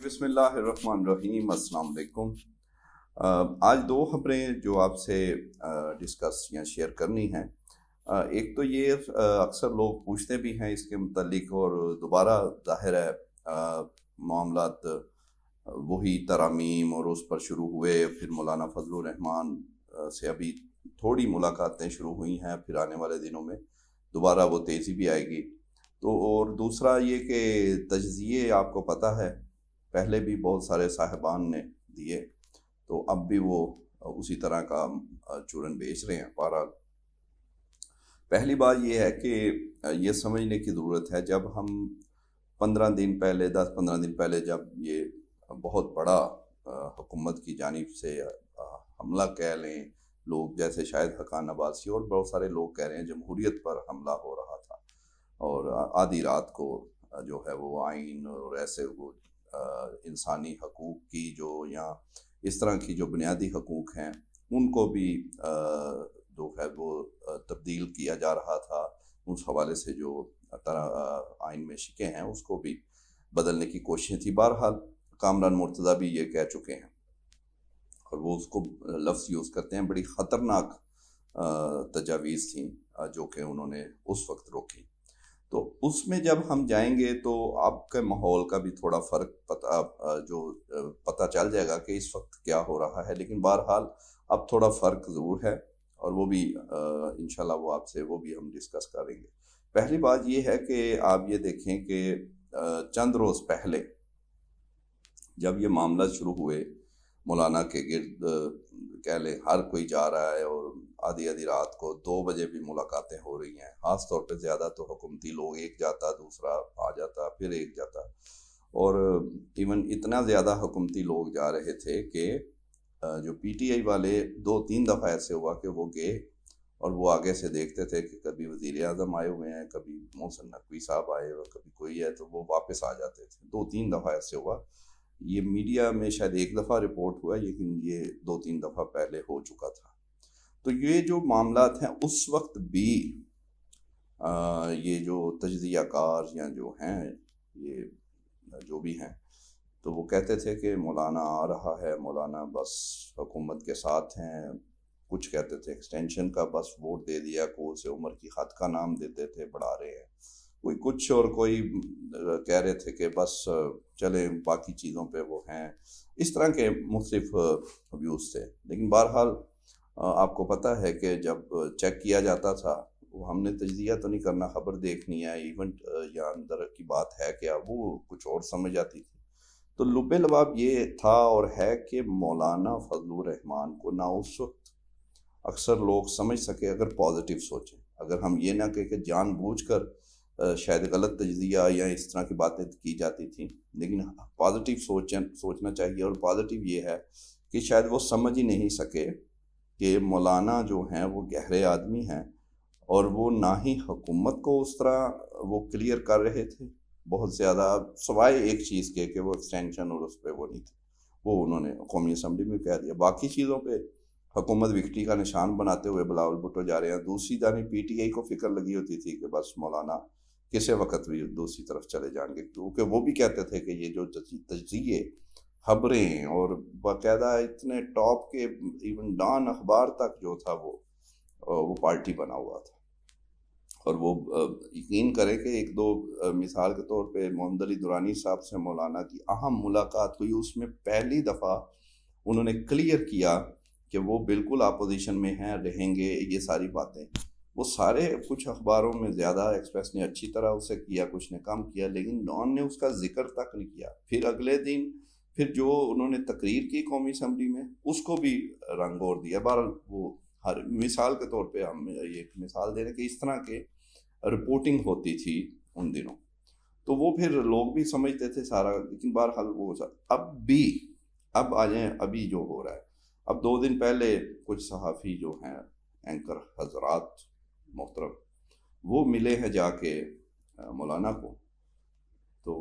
بسم اللہ الرحمن الرحیم، السلام علیکم۔ آج دو خبریں جو آپ سے ڈسکس یا شیئر کرنی ہیں۔ ایک تو یہ اکثر لوگ پوچھتے بھی ہیں اس کے متعلق، اور دوبارہ ظاہر ہے معاملات وہی ترامیم اور اس پر شروع ہوئے، پھر مولانا فضل الرحمان سے ابھی تھوڑی ملاقاتیں شروع ہوئی ہیں، پھر آنے والے دنوں میں دوبارہ وہ تیزی بھی آئے گی۔ تو اور دوسرا یہ کہ تجزیے آپ کو پتہ ہے پہلے بھی بہت سارے صاحبان نے دیے، تو اب بھی وہ اسی طرح کا چورن بیچ رہے ہیں۔ بہرحال پہلی بات یہ ہے کہ یہ سمجھنے کی ضرورت ہے، جب ہم 10-15 دن پہلے جب یہ بہت بڑا حکومت کی جانب سے حملہ کہہ لیں، لوگ جیسے شاہد حقان عباسی اور بہت سارے لوگ کہہ رہے ہیں جمہوریت پر حملہ ہو رہا تھا، اور آدھی رات کو جو ہے وہ آئین اور ایسے وہ انسانی حقوق کی جو یا اس طرح کی جو بنیادی حقوق ہیں ان کو بھی جو ہے وہ تبدیل کیا جا رہا تھا، اس حوالے سے جو آئین میں شکیں ہیں اس کو بھی بدلنے کی کوششیں تھی۔ بہرحال کامران مرتضیٰ بھی یہ کہہ چکے ہیں، اور وہ اس کو لفظ یوز کرتے ہیں، بڑی خطرناک تجاویز تھیں جو کہ انہوں نے اس وقت روکی۔ تو اس میں جب ہم جائیں گے تو آپ کے ماحول کا بھی تھوڑا فرق پتہ چل جائے گا کہ اس وقت کیا ہو رہا ہے، لیکن بہرحال اب تھوڑا فرق ضرور ہے، اور وہ بھی انشاءاللہ وہ آپ سے وہ بھی ہم ڈسکس کریں گے۔ پہلی بات یہ ہے کہ آپ یہ دیکھیں کہ چند روز پہلے جب یہ معاملہ شروع ہوئے، مولانا کے گرد کہہ لیں ہر کوئی جا رہا ہے، اور آدھی رات کو 2 بجے بھی ملاقاتیں ہو رہی ہیں، خاص طور پہ زیادہ تو حکومتی لوگ، ایک جاتا دوسرا آ جاتا پھر ایک جاتا، اور ایون اتنا زیادہ حکومتی لوگ جا رہے تھے کہ جو پی ٹی آئی والے 2-3 دفعہ ایسے ہوا کہ وہ گئے اور وہ آگے سے دیکھتے تھے کہ کبھی وزیر اعظم آئے ہوئے ہیں، کبھی محسن نقوی صاحب آئے ہوئے، کبھی کوئی ہے، تو وہ واپس آ جاتے تھے۔ 2-3 دفعہ ایسے ہوا۔ یہ میڈیا میں شاید 1 دفعہ رپورٹ ہوا، لیکن یہ 2-3 دفعہ پہلے ہو چکا تھا۔ تو یہ جو معاملات ہیں اس وقت بھی یہ جو تجزیہ کار یا جو ہیں یہ جو بھی ہیں، تو وہ کہتے تھے کہ مولانا آ رہا ہے، مولانا بس حکومت کے ساتھ ہیں، کچھ کہتے تھے ایکسٹینشن کا بس ووٹ دے دیا، کوئی سے عمر کی خط کا نام دیتے تھے، بڑھا رہے ہیں کوئی کچھ، اور کوئی کہہ رہے تھے کہ بس چلیں باقی چیزوں پہ وہ ہیں، اس طرح کے مختلف ویوز تھے۔ لیکن بہرحال آپ کو پتہ ہے کہ جب چیک کیا جاتا تھا، وہ ہم نے تجزیہ تو نہیں کرنا، خبر دیکھنی ہے، ایونٹ یا اندر کی بات ہے کیا، وہ کچھ اور سمجھ آتی تھی۔ تو لب لباب یہ تھا اور ہے کہ مولانا فضل الرحمان کو نہ اس وقت اکثر لوگ سمجھ سکے، اگر پازیٹیو سوچیں، اگر ہم یہ نہ کہ جان بوجھ کر شاید غلط تجزیہ یا اس طرح کی باتیں کی جاتی تھیں، لیکن پازیٹیو سوچنا چاہیے، اور پازیٹیو یہ ہے کہ شاید وہ سمجھ ہی نہیں سکے کہ مولانا جو ہیں وہ گہرے آدمی ہیں، اور وہ نہ ہی حکومت کو اس طرح وہ کلیئر کر رہے تھے بہت زیادہ، سوائے ایک چیز کے کہ وہ ایکسٹینشن اور اس پہ وہ نہیں تھے، وہ انہوں نے قومی اسمبلی میں کہہ دیا، باقی چیزوں پہ حکومت وکٹری کا نشان بناتے ہوئے بلاول بھٹو جا رہے ہیں۔ دوسری جانب پی ٹی آئی کو فکر لگی ہوتی تھی کہ بس مولانا کسی وقت بھی دوسری طرف چلے جائیں گے، کیونکہ وہ بھی کہتے تھے کہ یہ جو تجزیے، خبریں اور باقاعدہ اتنے ٹاپ کے ایون ڈان اخبار تک جو تھا وہ پارٹی بنا ہوا تھا، اور وہ یقین کریں کہ 1-2 مثال کے طور پہ محمد علی درانی صاحب سے مولانا کی اہم ملاقات ہوئی، اس میں پہلی دفعہ انہوں نے کلیئر کیا کہ وہ بالکل اپوزیشن میں ہیں، رہیں گے، یہ ساری باتیں وہ سارے کچھ اخباروں میں زیادہ ایکسپریس نے اچھی طرح اسے کیا، کچھ نے کم کیا، لیکن ڈان نے اس کا ذکر تک نہیں کیا۔ پھر اگلے دن پھر جو انہوں نے تقریر کی قومی اسمبلی میں، اس کو بھی رنگ اور دیا۔ بہرحال وہ ہر مثال کے طور پہ ہم یہ مثال دے رہے کہ اس طرح کے رپورٹنگ ہوتی تھی ان دنوں، تو وہ پھر لوگ بھی سمجھتے تھے سارا، لیکن بہرحال وہ اب آ جائیں ابھی جو ہو رہا ہے۔ اب 2 دن پہلے کچھ صحافی جو ہیں، اینکر حضرات محترم، وہ ملے ہیں جا کے مولانا کو، تو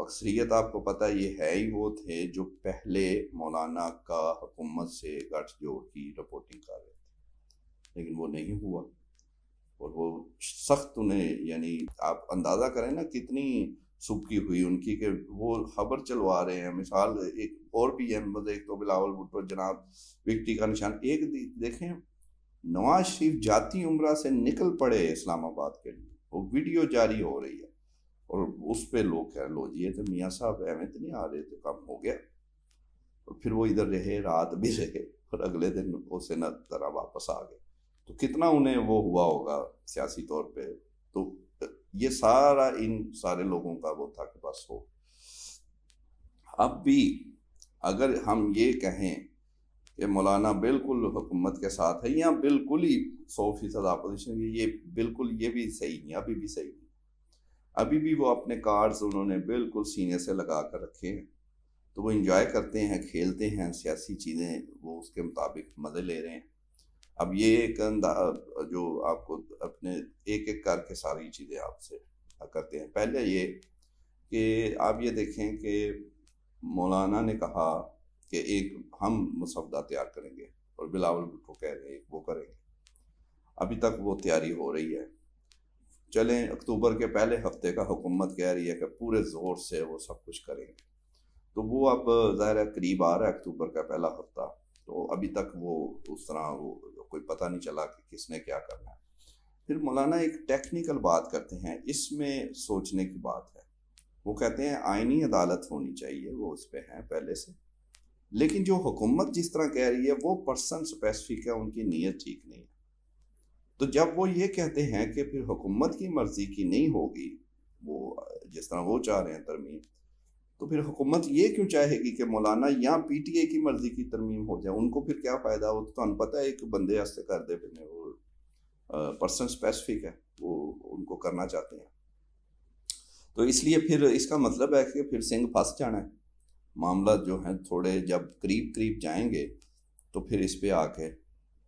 اکثریت آپ کو پتہ یہ ہے ہی وہ تھے جو پہلے مولانا کا حکومت سے گٹھ جوڑ کی رپورٹنگ کر رہے تھے، لیکن وہ نہیں ہوا، اور وہ سخت انہیں، یعنی آپ اندازہ کریں نا کتنی سبکی ہوئی ان کی کہ وہ خبر چلوا رہے ہیں. مثال ایک اور بھی ہے، مطلب ایک تو بلاول بھٹو جناب وکٹری کا نشان. ایک دیکھیں نواز شریف جاتی عمرہ سے نکل پڑے اسلام آباد کے لیے، وہ ویڈیو جاری ہو رہی ہے اور اس پہ لوگ کہہ لو جی تو میاں صاحب اہمیت نہیں آ رہے تھے، کم ہو گیا. اور پھر وہ ادھر رہے، رات بھی رہے اور اگلے دن اسے نہ طرح واپس آ گئے. تو کتنا انہیں وہ ہوا ہوگا سیاسی طور پہ. تو یہ سارا ان سارے لوگوں کا وہ تھا کہ بس ہو. اب بھی اگر ہم یہ کہیں کہ مولانا بالکل حکومت کے ساتھ ہے یا بالکل ہی 100% اپوزیشن، یہ بالکل یہ بھی صحیح نہیں، ابھی بھی صحیح نہیں. ابھی بھی وہ اپنے کارڈز انہوں نے بالکل سینے سے لگا کر رکھے ہیں. تو وہ انجوائے کرتے ہیں، کھیلتے ہیں سیاسی چیزیں، وہ اس کے مطابق مزے لے رہے ہیں. اب یہ ایک جو آپ کو اپنے ایک ایک کر کے ساری چیزیں آپ سے کرتے ہیں. پہلے یہ کہ آپ یہ دیکھیں کہ مولانا نے کہا کہ ایک ہم مسودہ تیار کریں گے اور بلاول بھٹو کہہ رہے ہیں وہ کریں گے. ابھی تک وہ تیاری ہو رہی ہے. چلیں اکتوبر کے پہلے ہفتے کا حکومت کہہ رہی ہے کہ پورے زور سے وہ سب کچھ کریں گے. تو وہ اب ظاہر ہے قریب آ رہا ہے اکتوبر کا پہلا ہفتہ. تو ابھی تک وہ اس طرح وہ کوئی پتہ نہیں چلا کہ کس نے کیا کرنا ہے. پھر مولانا ایک ٹیکنیکل بات کرتے ہیں، اس میں سوچنے کی بات ہے. وہ کہتے ہیں آئینی عدالت ہونی چاہیے، وہ اس پہ ہیں پہلے سے، لیکن جو حکومت جس طرح کہہ رہی ہے وہ پرسن اسپیسیفک ہے، ان کی نیت ٹھیک نہیں ہے. تو جب وہ یہ کہتے ہیں کہ پھر حکومت کی مرضی کی نہیں ہوگی وہ جس طرح وہ چاہ رہے ہیں ترمیم، تو پھر حکومت یہ کیوں چاہے گی کہ مولانا یا پی ٹی اے کی مرضی کی ترمیم ہو جائے؟ ان کو پھر کیا فائدہ؟ وہ تو ہمیں پتہ ہے ایک بندے ہستے کر دے پھر وہ پرسن اسپیسیفک ہے، وہ ان کو کرنا چاہتے ہیں. تو اس لیے پھر اس کا مطلب ہے کہ پھر سنگھ پھنس جانا ہے. معاملہ جو ہیں تھوڑے جب قریب جائیں گے تو پھر اس پہ آ کے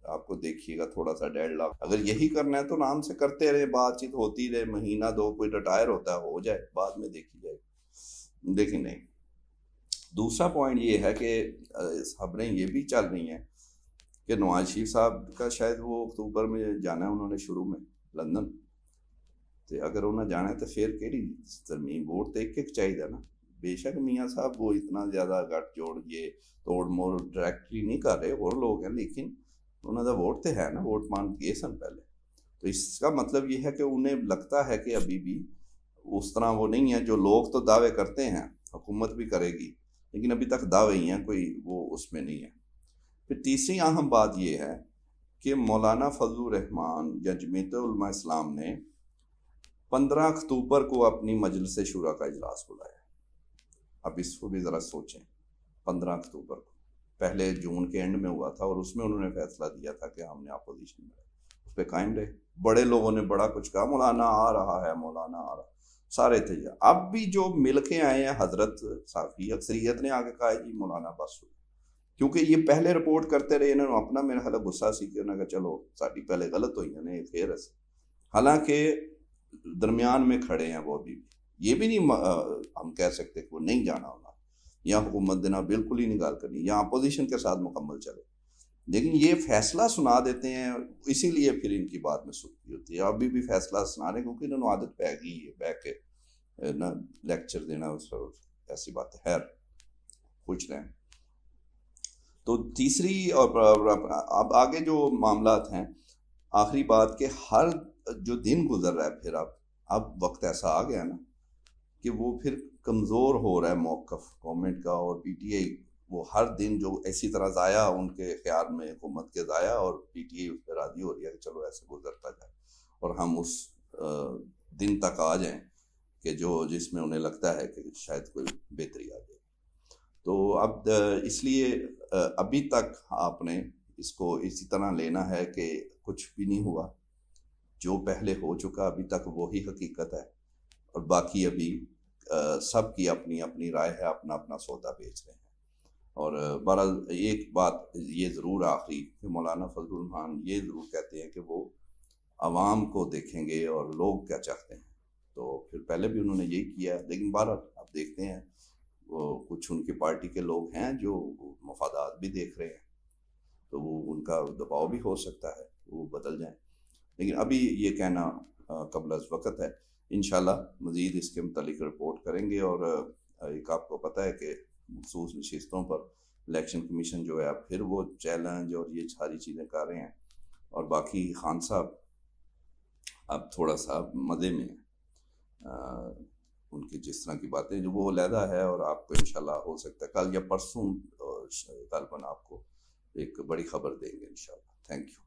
آپ کو دیکھیے گا تھوڑا سا ڈیڈ لاک. اگر یہی کرنا ہے تو آرام سے کرتے رہے، بات چیت ہوتی رہے، مہینہ دو کوئی ریٹائر ہوتا ہے ہو جائے، بعد میں دیکھی جائے. لیکن نہیں. دوسرا پوائنٹ یہ ہے کہ خبریں یہ بھی چل رہی ہیں کہ نواز شریف صاحب کا شاید وہ اکتوبر میں جانا ہے انہوں نے شروع میں لندن. تو اگر انہیں جانا ہے تو پھر کہڑی ترمیم؟ ووٹ تو ایک چاہیے نا. بے شک میاں صاحب وہ اتنا زیادہ گٹ جوڑ یہ توڑ موڑ ڈائریکٹلی نہیں کر رہے، اور لوگ ہیں، لیکن انہوں کا ووٹ تو ہے نا، ووٹ مان گئے سن پہلے. تو اس کا مطلب یہ ہے کہ انہیں لگتا ہے کہ ابھی بھی اس طرح وہ نہیں ہے. جو لوگ تو دعوے کرتے ہیں حکومت بھی کرے گی، لیکن ابھی تک دعوے ہی ہیں، کوئی وہ اس میں نہیں ہے. پھر تیسری اہم بات یہ ہے کہ مولانا فضل الرحمان یا جمعیت علماء اسلام نے 15 اکتوبر کو اپنی مجلس شورا کا اجلاس بلایا. اب اس کو بھی ذرا سوچیں. 15 اکتوبر کو پہلے جون کے اینڈ میں ہوا تھا اور اس میں انہوں نے فیصلہ دیا تھا کہ ہم نے اپوزیشن میں اس پہ قائم رہے. بڑے لوگوں نے بڑا کچھ کہا، مولانا آ رہا ہے، مولانا آ رہا، سارے تھے. اب بھی جو مل کے آئے ہیں حضرت صافی اکثریت نے آگے کہا جی مولانا بس ہو، کیونکہ یہ پہلے رپورٹ کرتے رہے. انہوں نے اپنا میرا خیال غصہ سی کہ انہوں نے کہا چلو ساری پہلے غلط ہوئی ہیں پھر ایسے. حالانکہ درمیان میں کھڑے ہیں وہ بھی. یہ بھی نہیں ہم کہہ سکتے کہ وہ نہیں جانا ہونا یا حکومت دینا بالکل ہی نکال کرنی یا اپوزیشن کے ساتھ مکمل چلے، لیکن یہ فیصلہ سنا دیتے ہیں. اسی لیے پھر ان کی بات میں سکتی ہوتی ہے. ابھی بھی فیصلہ سنا رہے ہیں کیونکہ انہوں نے عادت پہ گئی ہے بیٹھ کے نا لیکچر دینا، ایسی بات ہے. خیر پوچھ رہے ہیں. تو تیسری اور اب آگے جو معاملات ہیں، آخری بات کہ ہر جو دن گزر رہا ہے پھر اب وقت ایسا آ گیا نا کہ وہ پھر کمزور ہو رہا ہے موقف گورنمنٹ کا اور پی ٹی آئی. وہ ہر دن جو ایسی طرح ضائع ان کے خیال میں حکومت کے ضائع، اور پی ٹی آئی اس پہ راضی ہو رہی ہے کہ چلو ایسے گزرتا جائے اور ہم اس دن تک آ جائیں کہ جس میں انہیں لگتا ہے کہ شاید کوئی بہتری آ جائے. تو اب اس لیے ابھی تک آپ نے اس کو اسی طرح لینا ہے کہ کچھ بھی نہیں ہوا، جو پہلے ہو چکا ابھی تک وہی حقیقت ہے، اور باقی ابھی سب کی اپنی اپنی رائے ہے، اپنا اپنا سودا بیچ رہے ہیں. اور بہرحال ایک بات یہ ضرور آخری کہ مولانا فضل الرحمان یہ ضرور کہتے ہیں کہ وہ عوام کو دیکھیں گے اور لوگ کیا چاہتے ہیں. تو پھر پہلے بھی انہوں نے یہی کیا، لیکن بہرحال اب دیکھتے ہیں. وہ کچھ ان کی پارٹی کے لوگ ہیں جو مفادات بھی دیکھ رہے ہیں، تو وہ ان کا دباؤ بھی ہو سکتا ہے وہ بدل جائیں. لیکن ابھی یہ کہنا قبل از وقت ہے. انشاءاللہ مزید اس کے متعلق رپورٹ کریں گے. اور ایک آپ کو پتہ ہے کہ مخصوص نشستوں پر الیکشن کمیشن جو ہے اب پھر وہ چیلنج اور یہ ساری چیزیں کر رہے ہیں. اور باقی خان صاحب اب تھوڑا سا مزے میں ہیں. ان کی جس طرح کی باتیں جو وہ علیحدہ ہے، اور آپ کو انشاءاللہ ہو سکتا ہے کل یا پرسوں غالباً آپ کو ایک بڑی خبر دیں گے انشاءاللہ. Thank you.